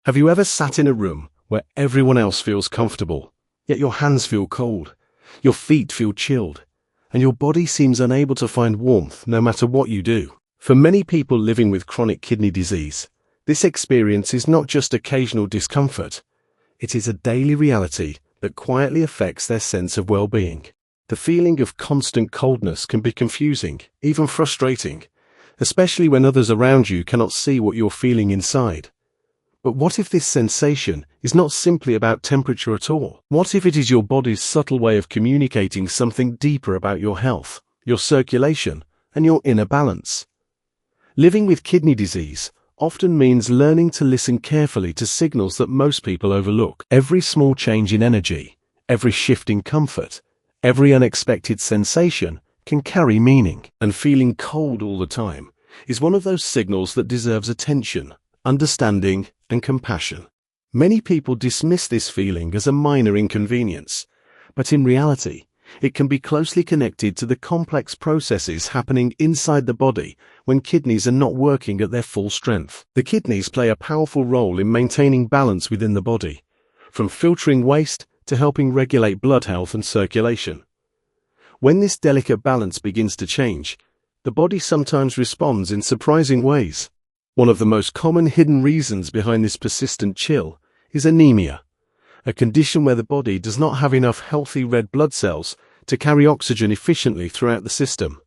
Have you ever sat in a room where everyone else feels comfortable, yet your hands feel cold, your feet feel chilled, and your body seems unable to find warmth no matter what you do? For many people living with chronic kidney disease, this experience is not just occasional discomfort, it is a daily reality that quietly affects their sense of well-being. The feeling of constant coldness can be confusing, even frustrating, especially when others around you cannot see what you're feeling inside. But what if this sensation is not simply about temperature at all? What if it is your body's subtle way of communicating something deeper about your health, your circulation, and your inner balance? Living with kidney disease often means learning to listen carefully to signals that most people overlook. Every small change in energy, every shift in comfort, every unexpected sensation can carry meaning. And feeling cold all the time is one of those signals that deserves attention, understanding, and compassion. Many people dismiss this feeling as a minor inconvenience, but in reality, it can be closely connected to the complex processes happening inside the body when kidneys are not working at their full strength. The kidneys play a powerful role in maintaining balance within the body, from filtering waste to helping regulate blood health and circulation. When this delicate balance begins to change, the body sometimes responds in surprising ways. One of the most common hidden reasons behind this persistent chill is anemia, a condition where the body does not have enough healthy red blood cells to carry oxygen efficiently throughout the system.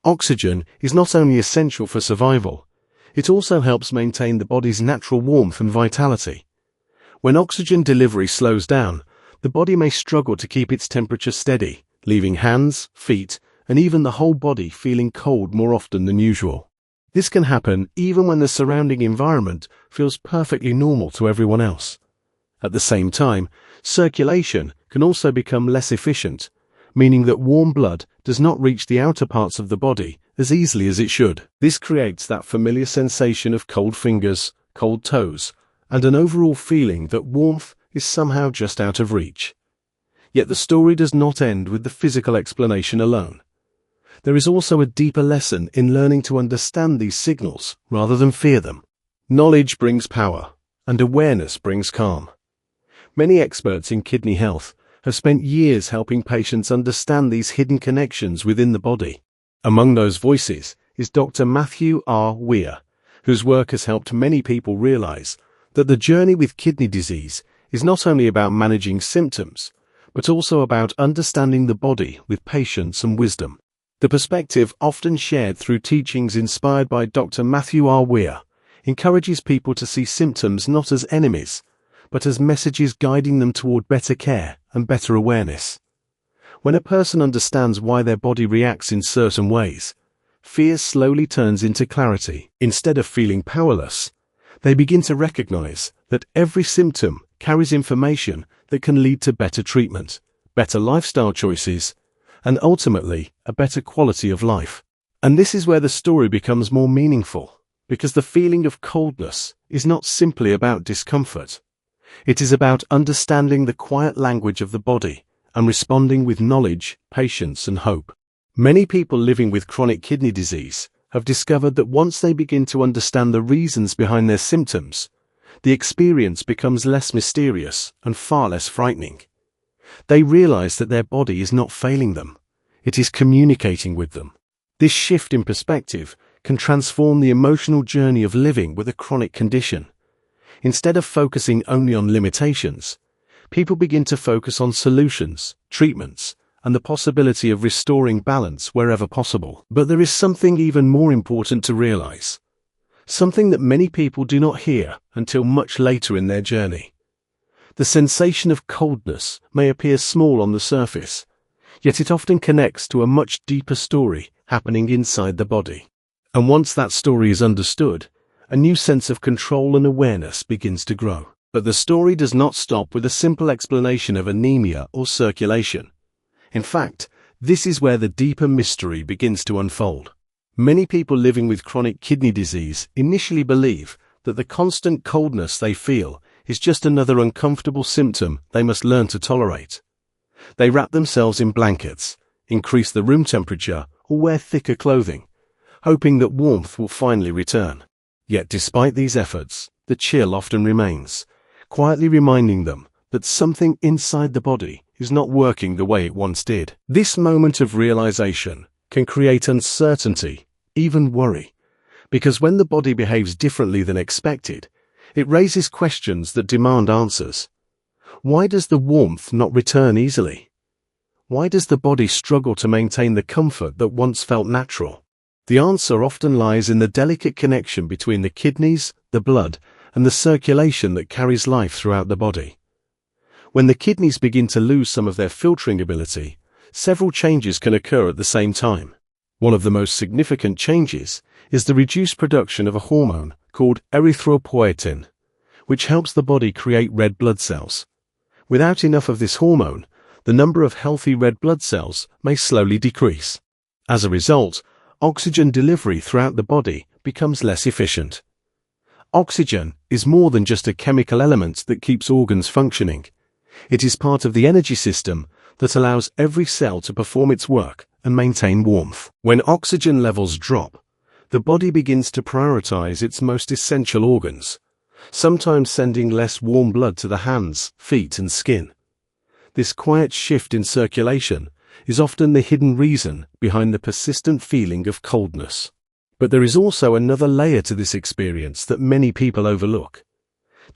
Oxygen is not only essential for survival, it also helps maintain the body's natural warmth and vitality. When oxygen delivery slows down, the body may struggle to keep its temperature steady, leaving hands, feet, and even the whole body feeling cold more often than usual. This can happen even when the surrounding environment feels perfectly normal to everyone else. At the same time, circulation can also become less efficient, meaning that warm blood does not reach the outer parts of the body as easily as it should. This creates that familiar sensation of cold fingers, cold toes, and an overall feeling that warmth is somehow just out of reach. Yet the story does not end with the physical explanation alone. There is also a deeper lesson in learning to understand these signals rather than fear them. Knowledge brings power, and awareness brings calm. Many experts in kidney health have spent years helping patients understand these hidden connections within the body. Among those voices is Dr. Matthew R. Weir, whose work has helped many people realize that the journey with kidney disease is not only about managing symptoms, but also about understanding the body with patience and wisdom. The perspective often shared through teachings inspired by Dr. Matthew R. Weir encourages people to see symptoms not as enemies, but as messages guiding them toward better care and better awareness. When a person understands why their body reacts in certain ways, fear slowly turns into clarity. Instead of feeling powerless, they begin to recognize that every symptom carries information that can lead to better treatment, better lifestyle choices, and ultimately a better quality of life. And this is where the story becomes more meaningful, because the feeling of coldness is not simply about discomfort. It is about understanding the quiet language of the body and responding with knowledge, patience, and hope. Many people living with chronic kidney disease have discovered that once they begin to understand the reasons behind their symptoms, the experience becomes less mysterious and far less frightening. They realize that their body is not failing them, it is communicating with them. This shift in perspective can transform the emotional journey of living with a chronic condition. Instead of focusing only on limitations, people begin to focus on solutions, treatments, and the possibility of restoring balance wherever possible. But there is something even more important to realize, something that many people do not hear until much later in their journey. The sensation of coldness may appear small on the surface, yet it often connects to a much deeper story happening inside the body. And once that story is understood, a new sense of control and awareness begins to grow. But the story does not stop with a simple explanation of anemia or circulation. In fact, this is where the deeper mystery begins to unfold. Many people living with chronic kidney disease initially believe that the constant coldness they feel is just another uncomfortable symptom they must learn to tolerate. They wrap themselves in blankets, increase the room temperature, or wear thicker clothing, hoping that warmth will finally return. Yet despite these efforts, the chill often remains, quietly reminding them that something inside the body is not working the way it once did. This moment of realization can create uncertainty, even worry, because when the body behaves differently than expected, it raises questions that demand answers. Why does the warmth not return easily? Why does the body struggle to maintain the comfort that once felt natural? The answer often lies in the delicate connection between the kidneys, the blood, and the circulation that carries life throughout the body. When the kidneys begin to lose some of their filtering ability, several changes can occur at the same time. One of the most significant changes is the reduced production of a hormone called erythropoietin, which helps the body create red blood cells. Without enough of this hormone, the number of healthy red blood cells may slowly decrease. As a result, oxygen delivery throughout the body becomes less efficient. Oxygen is more than just a chemical element that keeps organs functioning. It is part of the energy system that allows every cell to perform its work and maintain warmth. When oxygen levels drop, the body begins to prioritize its most essential organs, sometimes sending less warm blood to the hands, feet, and skin. This quiet shift in circulation is often the hidden reason behind the persistent feeling of coldness. But there is also another layer to this experience that many people overlook.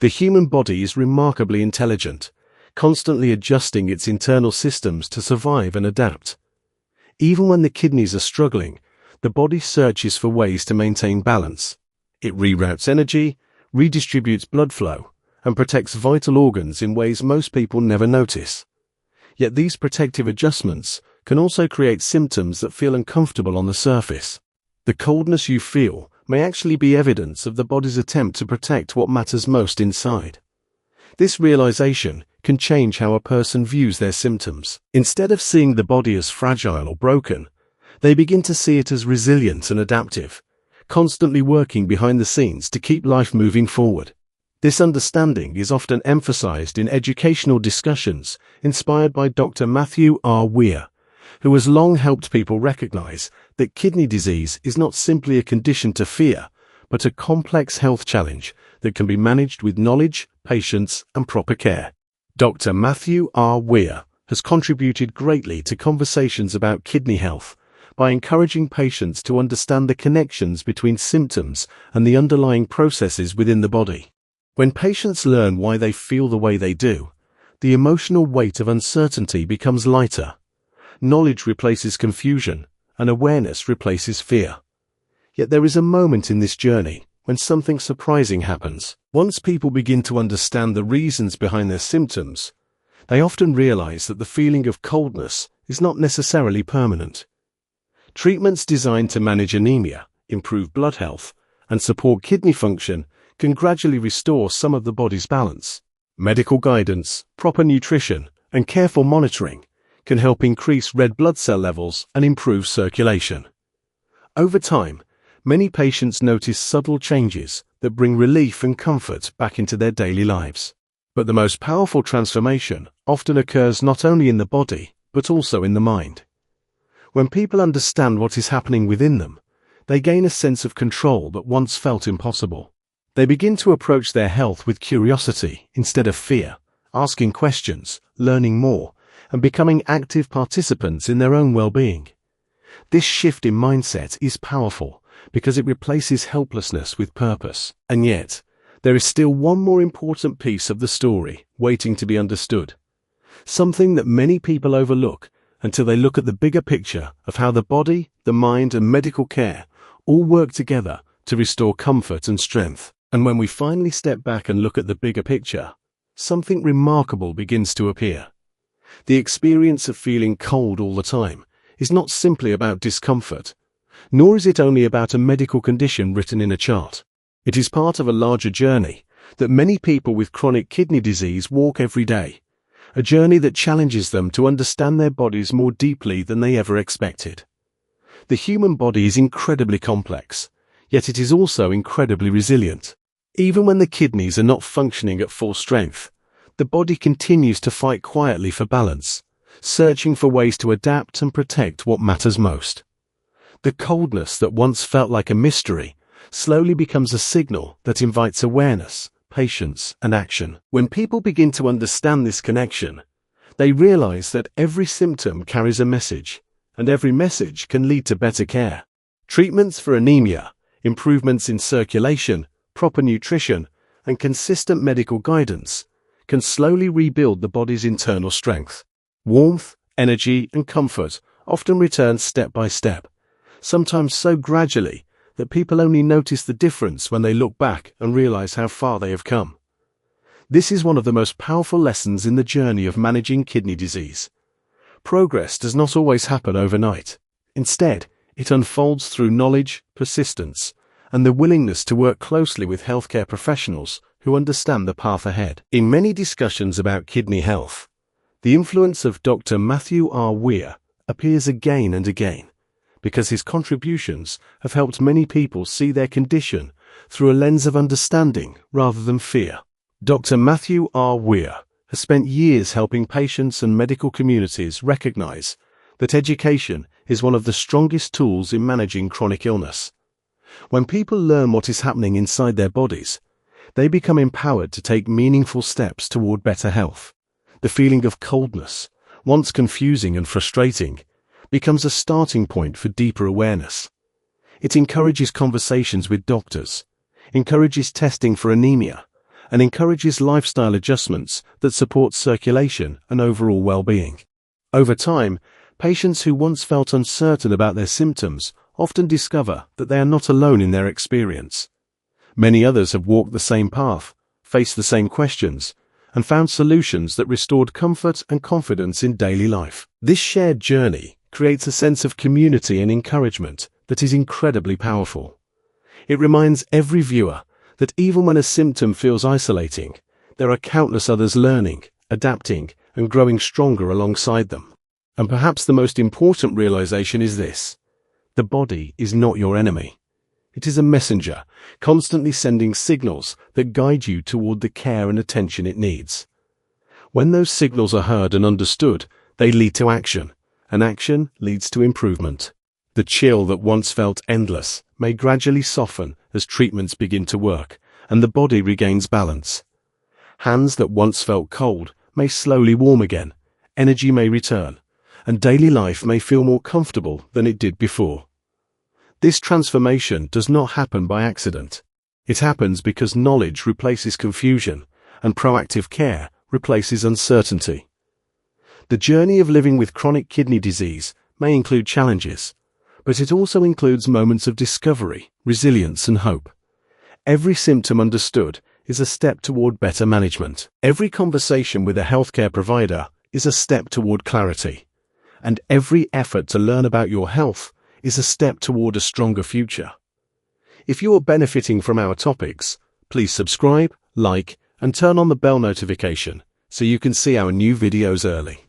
The human body is remarkably intelligent, constantly adjusting its internal systems to survive and adapt. Even when the kidneys are struggling, the body searches for ways to maintain balance. It reroutes energy, redistributes blood flow, and protects vital organs in ways most people never notice. Yet these protective adjustments can also create symptoms that feel uncomfortable on the surface. The coldness you feel may actually be evidence of the body's attempt to protect what matters most inside. This realization can change how a person views their symptoms. Instead of seeing the body as fragile or broken, they begin to see it as resilient and adaptive, constantly working behind the scenes to keep life moving forward. This understanding is often emphasized in educational discussions inspired by Dr. Matthew R. Weir, who has long helped people recognize that kidney disease is not simply a condition to fear, but a complex health challenge that can be managed with knowledge, patience, and proper care. Dr. Matthew R. Weir has contributed greatly to conversations about kidney health by encouraging patients to understand the connections between symptoms and the underlying processes within the body. When patients learn why they feel the way they do, the emotional weight of uncertainty becomes lighter. Knowledge replaces confusion, and awareness replaces fear. Yet there is a moment in this journey when something surprising happens. Once people begin to understand the reasons behind their symptoms, they often realize that the feeling of coldness is not necessarily permanent. Treatments designed to manage anemia, improve blood health, and support kidney function can gradually restore some of the body's balance. Medical guidance, proper nutrition, and careful monitoring can help increase red blood cell levels and improve circulation. Over time, many patients notice subtle changes that bring relief and comfort back into their daily lives. But the most powerful transformation often occurs not only in the body, but also in the mind. When people understand what is happening within them, they gain a sense of control that once felt impossible. They begin to approach their health with curiosity instead of fear, asking questions, learning more, and becoming active participants in their own well-being. This shift in mindset is powerful because it replaces helplessness with purpose. And yet, there is still one more important piece of the story waiting to be understood. Something that many people overlook until they look at the bigger picture of how the body, the mind, and medical care all work together to restore comfort and strength. And when we finally step back and look at the bigger picture, something remarkable begins to appear. The experience of feeling cold all the time is not simply about discomfort, nor is it only about a medical condition written in a chart. It is part of a larger journey that many people with chronic kidney disease walk every day, a journey that challenges them to understand their bodies more deeply than they ever expected. The human body is incredibly complex, yet it is also incredibly resilient. Even when the kidneys are not functioning at full strength, the body continues to fight quietly for balance, searching for ways to adapt and protect what matters most. The coldness that once felt like a mystery slowly becomes a signal that invites awareness, patience, and action. When people begin to understand this connection, they realize that every symptom carries a message, and every message can lead to better care. Treatments for anemia, improvements in circulation, proper nutrition, and consistent medical guidance can slowly rebuild the body's internal strength. Warmth, energy, and comfort often return step by step, sometimes so gradually that people only notice the difference when they look back and realize how far they have come. This is one of the most powerful lessons in the journey of managing kidney disease. Progress does not always happen overnight. Instead, it unfolds through knowledge, persistence, and the willingness to work closely with healthcare professionals who understand the path ahead. In many discussions about kidney health, the influence of Dr. Matthew R. Weir appears again and again, because his contributions have helped many people see their condition through a lens of understanding rather than fear. Dr. Matthew R. Weir has spent years helping patients and medical communities recognize that education is one of the strongest tools in managing chronic illness. When people learn what is happening inside their bodies, they become empowered to take meaningful steps toward better health. The feeling of coldness, once confusing and frustrating, becomes a starting point for deeper awareness. It encourages conversations with doctors, encourages testing for anemia, and encourages lifestyle adjustments that support circulation and overall well-being. Over time, patients who once felt uncertain about their symptoms often discover that they are not alone in their experience. Many others have walked the same path, faced the same questions, and found solutions that restored comfort and confidence in daily life. This shared journey creates a sense of community and encouragement that is incredibly powerful. It reminds every viewer that even when a symptom feels isolating, there are countless others learning, adapting, and growing stronger alongside them. And perhaps the most important realization is this: the body is not your enemy. It is a messenger, constantly sending signals that guide you toward the care and attention it needs. When those signals are heard and understood, they lead to action, and action leads to improvement. The chill that once felt endless may gradually soften as treatments begin to work, and the body regains balance. Hands that once felt cold may slowly warm again, energy may return, and daily life may feel more comfortable than it did before. This transformation does not happen by accident. It happens because knowledge replaces confusion, and proactive care replaces uncertainty. The journey of living with chronic kidney disease may include challenges, but it also includes moments of discovery, resilience, and hope. Every symptom understood is a step toward better management. Every conversation with a healthcare provider is a step toward clarity, and every effort to learn about your health is a step toward a stronger future. If you are benefiting from our topics, please subscribe, like, and turn on the bell notification so you can see our new videos early.